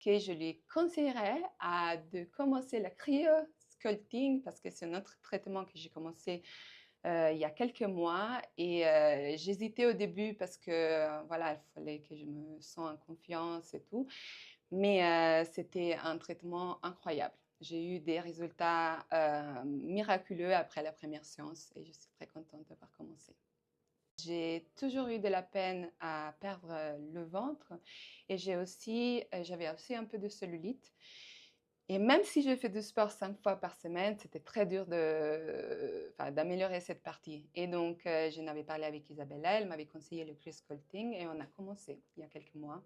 que je lui conseillerais de commencer la cryosculpting parce que c'est un autre traitement que j'ai commencé il y a quelques mois et j'hésitais au début parce que voilà, il fallait que je me sente en confiance et tout. Mais c'était un traitement incroyable. J'ai eu des résultats miraculeux après la première séance et je suis très contente d'avoir commencé. J'ai toujours eu de la peine à perdre le ventre et j'avais aussi un peu de cellulite. Et même si je fais du sport 5 fois par semaine, c'était très dur d'améliorer cette partie. Et donc, j'en avais parlé avec Isabella, elle m'avait conseillé le cryosculpting et on a commencé il y a quelques mois.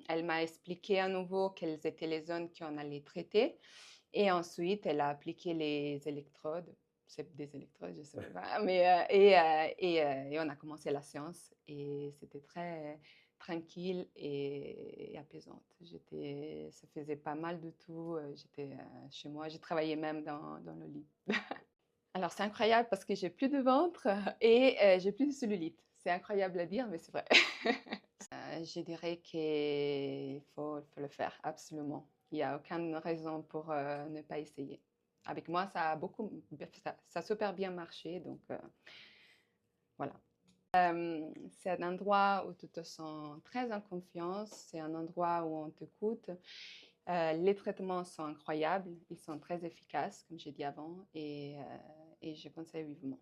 Elle m'a expliqué à nouveau quelles étaient les zones qu'on allait traiter. Et ensuite, elle a appliqué les électrodes. C'est des électrodes, je ne sais pas. Mais, et on a commencé la séance. Et c'était très tranquille et apaisante. Ça faisait pas mal de tout. J'étais chez moi. J'ai travaillé même dans le lit. Alors, c'est incroyable parce que j'ai plus de ventre et j'ai plus de cellulite. C'est incroyable à dire, mais c'est vrai. Je dirais qu'il faut le faire, absolument. Il n'y a aucune raison pour ne pas essayer. Avec moi, ça a super bien marché, donc voilà. C'est un endroit où tu te sens très en confiance, c'est un endroit où on t'écoute. Les traitements sont incroyables, ils sont très efficaces, comme j'ai dit avant, et je conseille vivement.